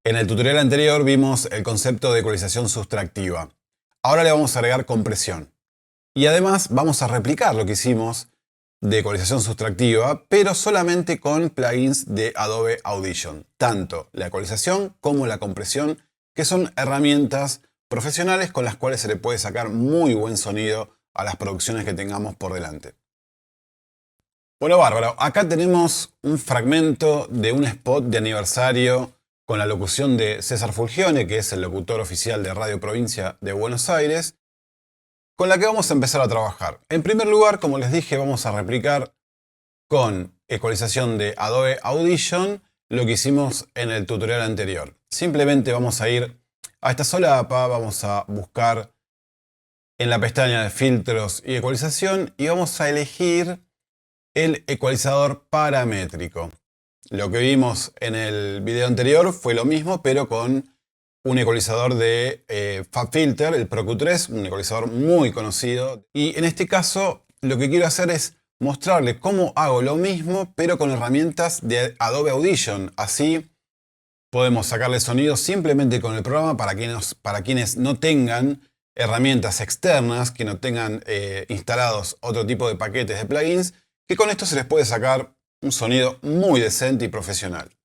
En el tutorial anterior vimos el concepto de ecualización sustractiva. Ahora le vamos a agregar compresión. Y además vamos a replicar lo que hicimos de ecualización sustractiva, pero solamente con plugins de Adobe Audition. Tanto la ecualización como la compresión, que son herramientas profesionales con las cuales se le puede sacar muy buen sonido a las producciones que tengamos por delante. Bueno, bárbaro. Acá tenemos un fragmento de un spot de aniversario con la locución de César Fulgione, que es el locutor oficial de Radio Provincia de Buenos Aires, con la que vamos a empezar a trabajar. En primer lugar, como les dije, vamos a replicar con ecualización de Adobe Audition lo que hicimos en el tutorial anterior. Simplemente vamos a ir a esta solapa, vamos a buscar en la pestaña de filtros y ecualización y vamos a elegir el ecualizador paramétrico. Lo que vimos en el video anterior fue lo mismo, pero con un ecualizador de FabFilter, el Pro Q3, un ecualizador muy conocido. Y en este caso, lo que quiero hacer es mostrarles cómo hago lo mismo, pero con herramientas de Adobe Audition. Así podemos sacarle sonido simplemente con el programa para quienes no tengan herramientas externas, que no tengan instalados otro tipo de paquetes de plugins, que con esto se les puede sacar un sonido muy decente y profesional.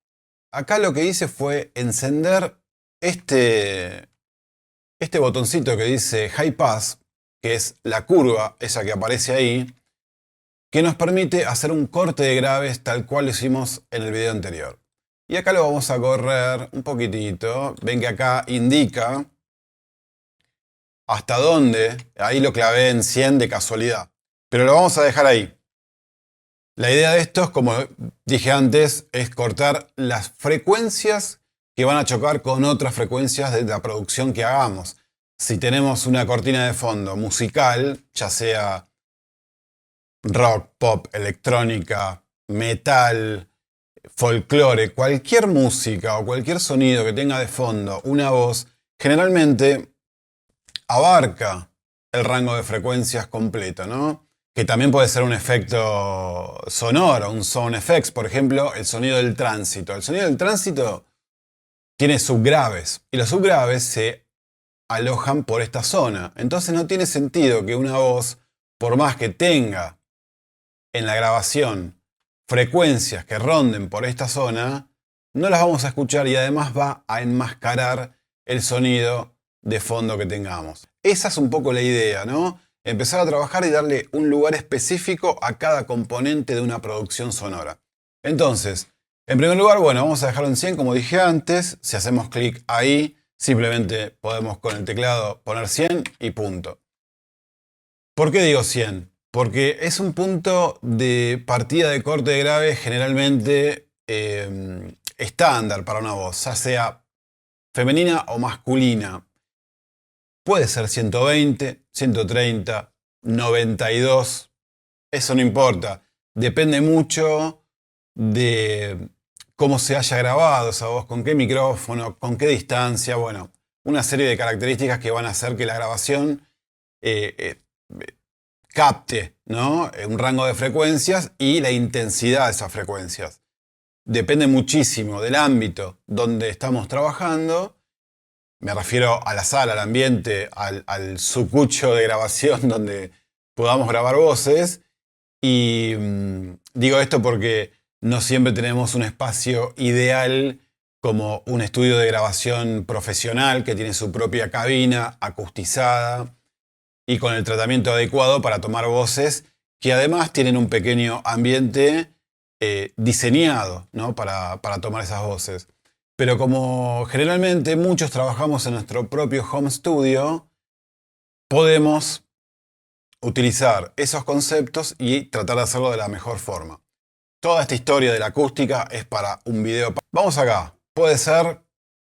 Acá lo que hice fue encender este botoncito que dice High Pass, que es la curva, esa que aparece ahí, que nos permite hacer un corte de graves tal cual lo hicimos en el video anterior. Y acá lo vamos a correr un poquitito. Ven que acá indica hasta dónde. Ahí lo clavé en 100 de casualidad. Pero lo vamos a dejar ahí. La idea de esto, como dije antes, es cortar las frecuencias que van a chocar con otras frecuencias de la producción que hagamos. Si tenemos una cortina de fondo musical, ya sea rock, pop, electrónica, metal, folclore, cualquier música o cualquier sonido que tenga de fondo una voz, generalmente abarca el rango de frecuencias completo, ¿no? Que también puede ser un efecto sonoro, un sound effects, por ejemplo, el sonido del tránsito. El sonido del tránsito tiene subgraves y los subgraves se alojan por esta zona. Entonces no tiene sentido que una voz, por más que tenga en la grabación frecuencias que ronden por esta zona, no las vamos a escuchar y además va a enmascarar el sonido de fondo que tengamos. Esa es un poco la idea, ¿no? Empezar a trabajar y darle un lugar específico a cada componente de una producción sonora. Entonces, en primer lugar, bueno, vamos a dejarlo en 100 como dije antes. Si hacemos clic ahí, simplemente podemos con el teclado poner 100 y punto. ¿Por qué digo 100? Porque es un punto de partida de corte de grave generalmente estándar para una voz, ya sea femenina o masculina. Puede ser 120, 130, 92, eso no importa. Depende mucho de cómo se haya grabado esa voz, con qué micrófono, con qué distancia, bueno, una serie de características que van a hacer que la grabación capte, ¿no? Un rango de frecuencias y la intensidad de esas frecuencias. Depende muchísimo del ámbito donde estamos trabajando. Me refiero a la sala, al ambiente, al sucucho de grabación donde podamos grabar voces. Y digo esto porque no siempre tenemos un espacio ideal como un estudio de grabación profesional que tiene su propia cabina acustizada y con el tratamiento adecuado para tomar voces que además tienen un pequeño ambiente diseñado, ¿no? para tomar esas voces. Pero como generalmente muchos trabajamos en nuestro propio home studio, podemos utilizar esos conceptos y tratar de hacerlo de la mejor forma. Toda esta historia de la acústica es para un video. Vamos acá. Puede ser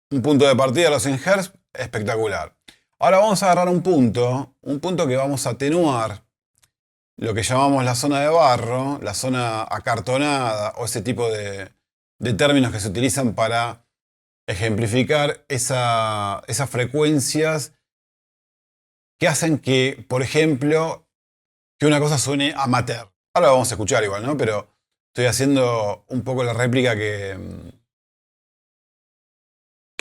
un punto de partida de los 100 Hz, espectacular. Ahora vamos a agarrar un punto que vamos a atenuar, lo que llamamos la zona de barro, la zona acartonada o ese tipo de términos que se utilizan para ejemplificar esas frecuencias que hacen que, por ejemplo, que una cosa suene amateur. Ahora lo vamos a escuchar igual, ¿no? Pero estoy haciendo un poco la réplica que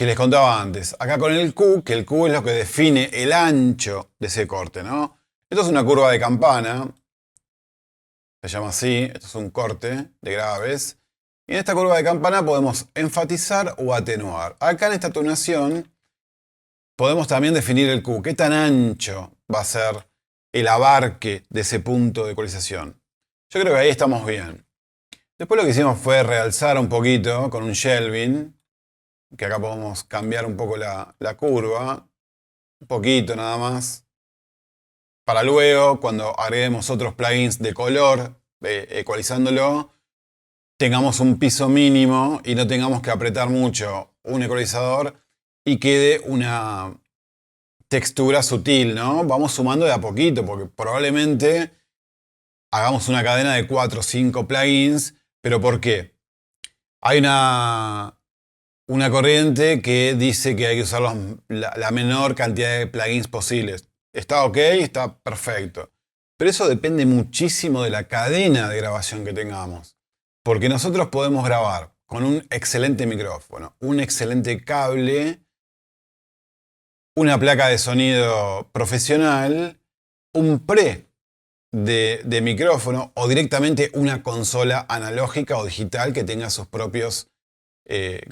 que les contaba antes. Acá con el Q, que el Q es lo que define el ancho de ese corte, ¿no? Esto es una curva de campana, se llama así, esto es un corte de graves. Y en esta curva de campana podemos enfatizar o atenuar. Acá en esta tonación podemos también definir el Q, qué tan ancho va a ser el abarque de ese punto de ecualización. Yo creo que ahí estamos bien. Después lo que hicimos fue realzar un poquito con un shelving, que acá podemos cambiar un poco la curva, un poquito nada más, para luego, cuando agreguemos otros plugins de color, ecualizándolo, tengamos un piso mínimo y no tengamos que apretar mucho un ecualizador y quede una textura sutil, ¿no? Vamos sumando de a poquito, porque probablemente hagamos una cadena de 4 o 5 plugins, pero ¿por qué? Hay una corriente que dice que hay que usar la menor cantidad de plugins posibles. Está ok, está perfecto. Pero eso depende muchísimo de la cadena de grabación que tengamos. Porque nosotros podemos grabar con un excelente micrófono, un excelente cable, una placa de sonido profesional, un pre de micrófono o directamente una consola analógica o digital que tenga sus propios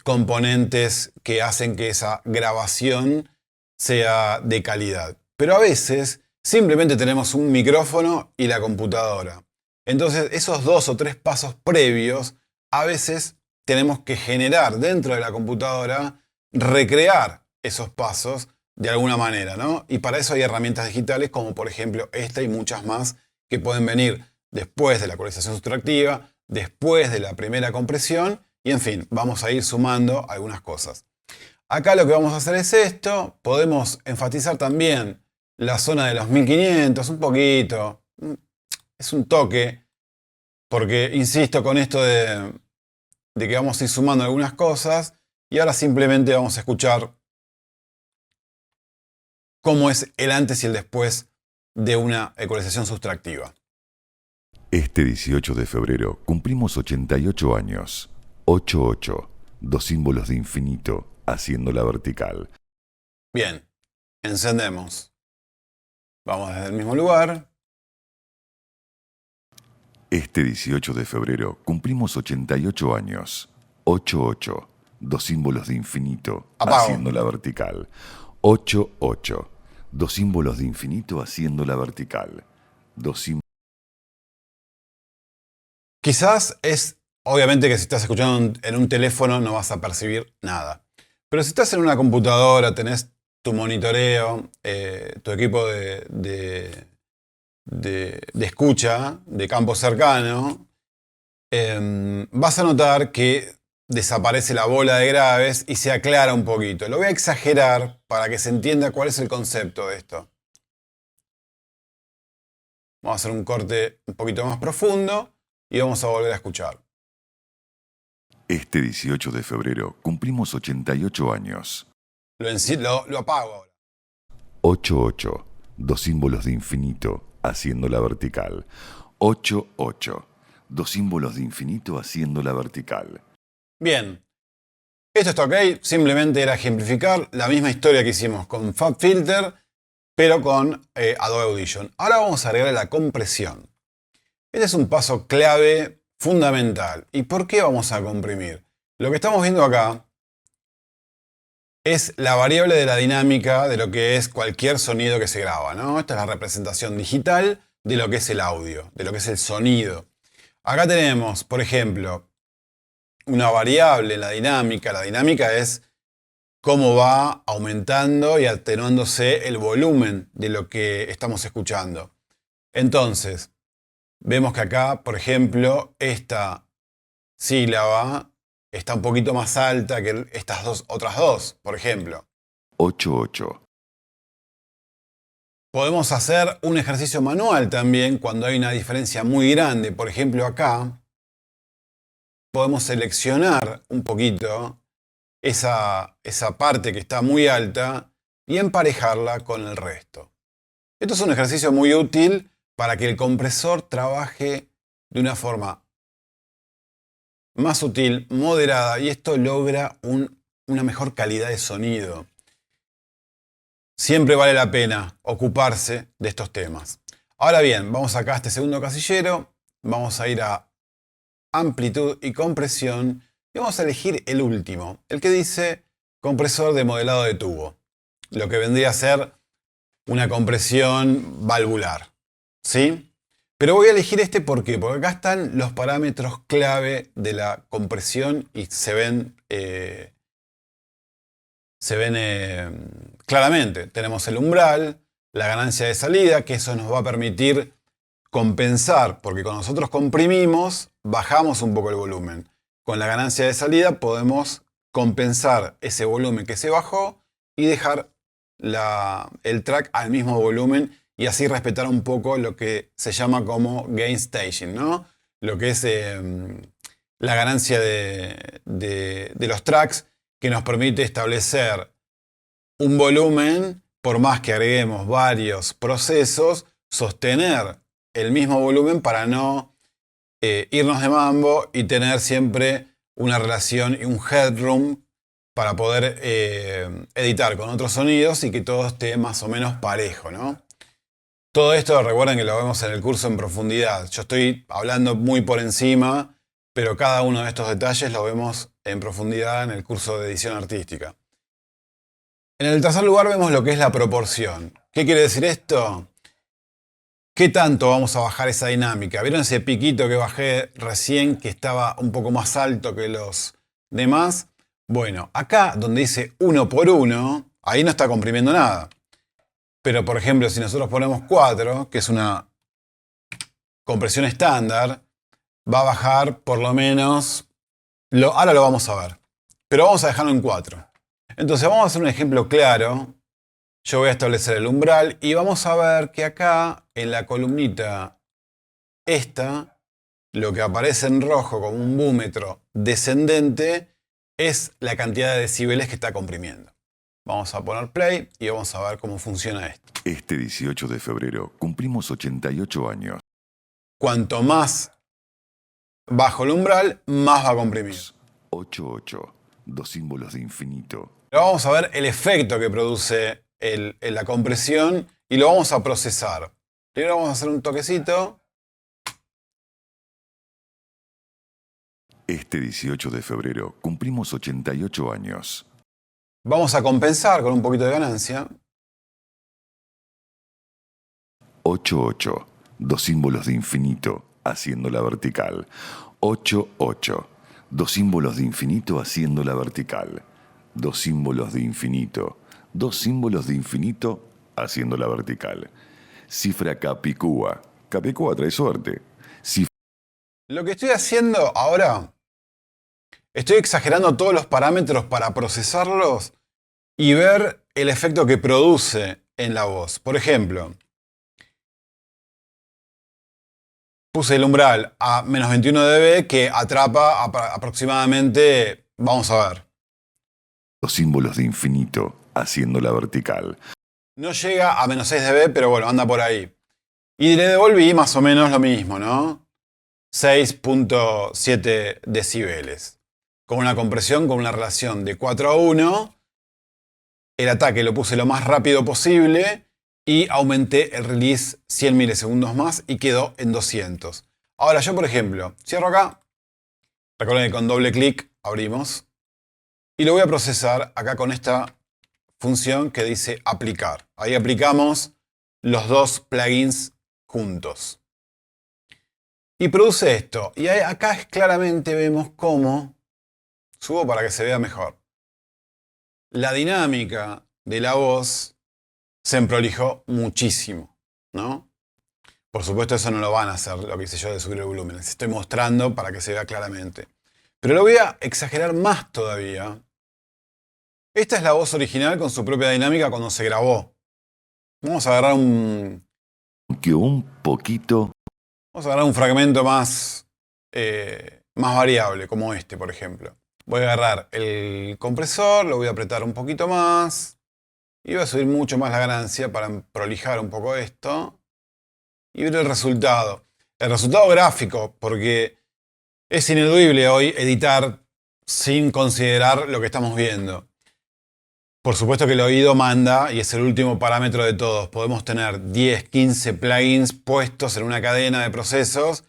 componentes que hacen que esa grabación sea de calidad. Pero a veces simplemente tenemos un micrófono y la computadora. Entonces esos 2 o 3 pasos previos a veces tenemos que generar dentro de la computadora, recrear esos pasos de alguna manera, ¿no? Y para eso hay herramientas digitales como por ejemplo esta y muchas más que pueden venir después de la ecualización sustractiva, después de la primera compresión y en fin, vamos a ir sumando algunas cosas. Acá lo que vamos a hacer es esto. Podemos enfatizar también la zona de los 1500, un poquito. Es un toque, porque insisto con esto de que vamos a ir sumando algunas cosas. Y ahora simplemente vamos a escuchar cómo es el antes y el después de una ecualización sustractiva. Este 18 de febrero cumplimos 88 años. 88, 2 símbolos de infinito haciendo la vertical. Bien, encendemos. Vamos desde el mismo lugar. Este 18 de febrero cumplimos 88 años. 88, 2 símbolos de infinito Apago. haciendo la vertical. 88, 2 símbolos de infinito haciendo la vertical. Quizás es, obviamente que si estás escuchando en un teléfono no vas a percibir nada. Pero si estás en una computadora, tenés tu monitoreo, tu equipo de escucha de campo cercano, vas a notar que desaparece la bola de graves y se aclara un poquito. Lo voy a exagerar para que se entienda cuál es el concepto de esto. Vamos a hacer un corte un poquito más profundo y vamos a volver a escuchar. Este 18 de febrero cumplimos 88 años. Lo apago ahora. 88, 2 símbolos de infinito haciendo la vertical. 88, 2 símbolos de infinito haciendo la vertical. Bien, esto está ok, simplemente era ejemplificar la misma historia que hicimos con FabFilter, pero con Adobe Audition. Ahora vamos a agregar la compresión. Este es un paso clave, fundamental. ¿Y por qué vamos a comprimir? Lo que estamos viendo acá es la variable de la dinámica de lo que es cualquier sonido que se graba, ¿no? Esta es la representación digital de lo que es el audio, de lo que es el sonido. Acá tenemos, por ejemplo, una variable en la dinámica. La dinámica es cómo va aumentando y atenuándose el volumen de lo que estamos escuchando. Entonces, vemos que acá, por ejemplo, esta sílaba está un poquito más alta que estas otras dos, por ejemplo. 88. Podemos hacer un ejercicio manual también cuando hay una diferencia muy grande. Por ejemplo, acá podemos seleccionar un poquito esa parte que está muy alta y emparejarla con el resto. Esto es un ejercicio muy útil para que el compresor trabaje de una forma más sutil, moderada, y esto logra un una mejor calidad de sonido. Siempre vale la pena ocuparse de estos temas. Ahora bien, vamos acá a este segundo casillero, vamos a ir a amplitud y compresión y vamos a elegir el último, el que dice compresor de modelado de tubo, lo que vendría a ser una compresión valvular, ¿sí? Pero voy a elegir este ¿por qué? Porque acá están los parámetros clave de la compresión y se ven claramente. Tenemos el umbral, la ganancia de salida, que eso nos va a permitir compensar, porque cuando nosotros comprimimos, bajamos un poco el volumen. Con la ganancia de salida podemos compensar ese volumen que se bajó y dejar el track al mismo volumen y así respetar un poco lo que se llama como gain staging, ¿no? Lo que es la ganancia de los tracks, que nos permite establecer un volumen, por más que agreguemos varios procesos, sostener el mismo volumen para no irnos de mambo y tener siempre una relación y un headroom para poder editar con otros sonidos y que todo esté más o menos parejo, ¿no? Todo esto recuerden que lo vemos en el curso en profundidad. Yo estoy hablando muy por encima, pero cada uno de estos detalles lo vemos en profundidad en el curso de edición artística. En el tercer lugar vemos lo que es la proporción. ¿Qué quiere decir esto? ¿Qué tanto vamos a bajar esa dinámica? ¿Vieron ese piquito que bajé recién que estaba un poco más alto que los demás? Bueno, acá donde dice 1 por 1, ahí no está comprimiendo nada. Pero por ejemplo, si nosotros ponemos 4, que es una compresión estándar, va a bajar por lo menos, ahora lo vamos a ver, pero vamos a dejarlo en 4. Entonces vamos a hacer un ejemplo claro. Yo voy a establecer el umbral y vamos a ver que acá en la columnita esta, lo que aparece en rojo como un búmetro descendente es la cantidad de decibeles que está comprimiendo. Vamos a poner play y vamos a ver cómo funciona esto. Este 18 de febrero cumplimos 88 años. Cuanto más bajo el umbral, más va a comprimir. 88, dos símbolos de infinito. Pero vamos a ver el efecto que produce la compresión y lo vamos a procesar. Primero vamos a hacer un toquecito. Este 18 de febrero cumplimos 88 años. Vamos a compensar con un poquito de ganancia. 88, dos símbolos de infinito haciendo la vertical. 88, dos símbolos de infinito haciendo la vertical. Dos símbolos de infinito. Dos símbolos de infinito haciendo la vertical. Cifra Capicúa. Capicúa trae suerte. Lo que estoy haciendo ahora, estoy exagerando todos los parámetros para procesarlos y ver el efecto que produce en la voz. Por ejemplo, puse el umbral a menos 21 dB que atrapa aproximadamente, vamos a ver. Dos símbolos de infinito haciendo la vertical. No llega a menos 6 dB, pero bueno, anda por ahí. Y le devolví más o menos lo mismo, ¿no? 6.7 decibeles. Con una compresión, con una relación de 4 a 1. El ataque lo puse lo más rápido posible y aumenté el release 100 milisegundos más y quedó en 200. Ahora yo, por ejemplo, cierro acá. Recuerden que con doble clic abrimos. Y lo voy a procesar acá con esta función que dice aplicar. Ahí aplicamos los dos plugins juntos. Y produce esto. Y acá claramente vemos cómo, subo para que se vea mejor, la dinámica de la voz se emprolijó muchísimo, ¿no? Por supuesto eso no lo van a hacer, lo que hice yo de subir el volumen. Les estoy mostrando para que se vea claramente. Pero lo voy a exagerar más todavía. Esta es la voz original con su propia dinámica cuando se grabó. Vamos a agarrar Que un poquito. Vamos a agarrar un fragmento más variable, como este, por ejemplo. Voy a agarrar el compresor, lo voy a apretar un poquito más. Y voy a subir mucho más la ganancia para prolijar un poco esto. Y ver el resultado. El resultado gráfico, porque es ineludible hoy editar sin considerar lo que estamos viendo. Por supuesto que el oído manda y es el último parámetro de todos. Podemos tener 10, 15 plugins puestos en una cadena de procesos,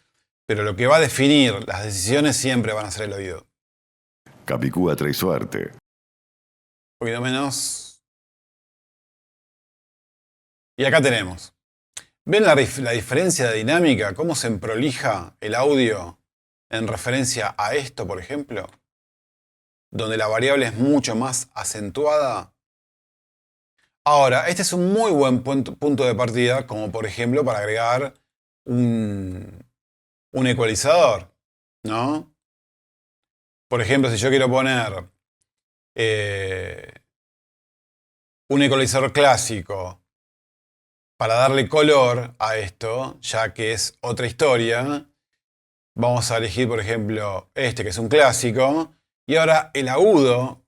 pero lo que va a definir las decisiones siempre van a ser el oído. Capicúa trae suerte. Un poquito menos. Y acá tenemos. ¿Ven la diferencia de dinámica? ¿Cómo se emprolija el audio en referencia a esto, por ejemplo? Donde la variable es mucho más acentuada. Ahora, este es un muy buen punto de partida, como por ejemplo para agregar un ecualizador, ¿no? Por ejemplo, si yo quiero poner un ecualizador clásico para darle color a esto, ya que es otra historia, vamos a elegir, por ejemplo, este que es un clásico, y ahora el agudo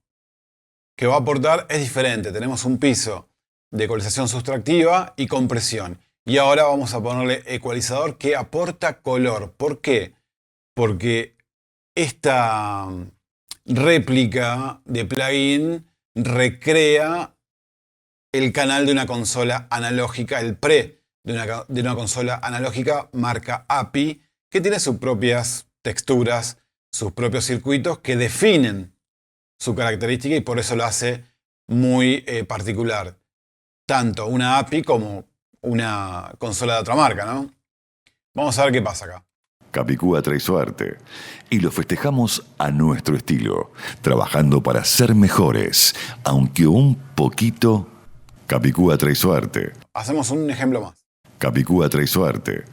que va a aportar es diferente. Tenemos un piso de ecualización sustractiva y compresión. Y ahora vamos a ponerle ecualizador que aporta color. ¿Por qué? Porque esta réplica de plugin recrea el canal de una consola analógica, el pre de una consola analógica marca API, que tiene sus propias texturas, sus propios circuitos que definen su característica y por eso lo hace muy particular. Tanto una API como una consola de otra marca, ¿no? Vamos a ver qué pasa acá. Capicúa trae suerte. Y lo festejamos a nuestro estilo, trabajando para ser mejores, aunque un poquito. Capicúa trae suerte. Hacemos un ejemplo más. Capicúa trae suerte.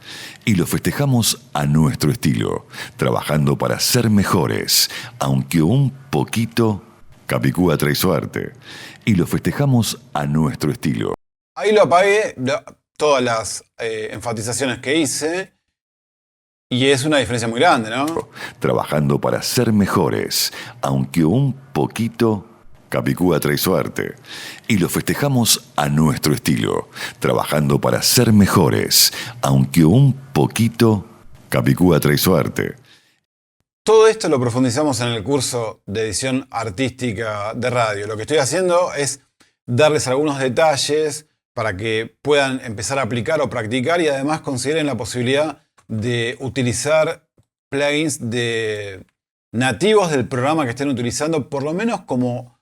Y lo festejamos a nuestro estilo, trabajando para ser mejores, aunque un poquito. Capicúa trae suerte. Y lo festejamos a nuestro estilo. Ahí lo apagué, todas las enfatizaciones que hice, y es una diferencia muy grande, ¿no? Trabajando para ser mejores, aunque un poquito. Capicúa trae suerte. Y lo festejamos a nuestro estilo, trabajando para ser mejores, aunque un poquito. Capicúa trae suerte. Todo esto lo profundizamos en el curso de edición artística de radio. Lo que estoy haciendo es darles algunos detalles para que puedan empezar a aplicar o practicar y además consideren la posibilidad de utilizar plugins nativos del programa que estén utilizando, por lo menos como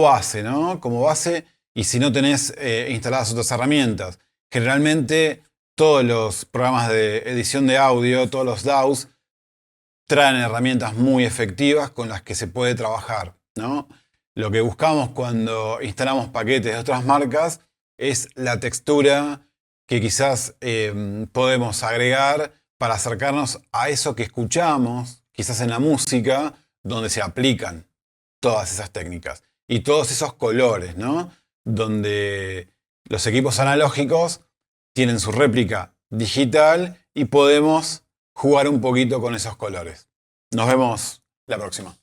base, ¿no? Como base, y si no tenés instaladas otras herramientas. Generalmente todos los programas de edición de audio, todos los DAWs, traen herramientas muy efectivas con las que se puede trabajar, ¿no? Lo que buscamos cuando instalamos paquetes de otras marcas es la textura que quizás podemos agregar para acercarnos a eso que escuchamos, quizás en la música, donde se aplican todas esas técnicas. Y todos esos colores, ¿no? Donde los equipos analógicos tienen su réplica digital y podemos jugar un poquito con esos colores. Nos vemos la próxima.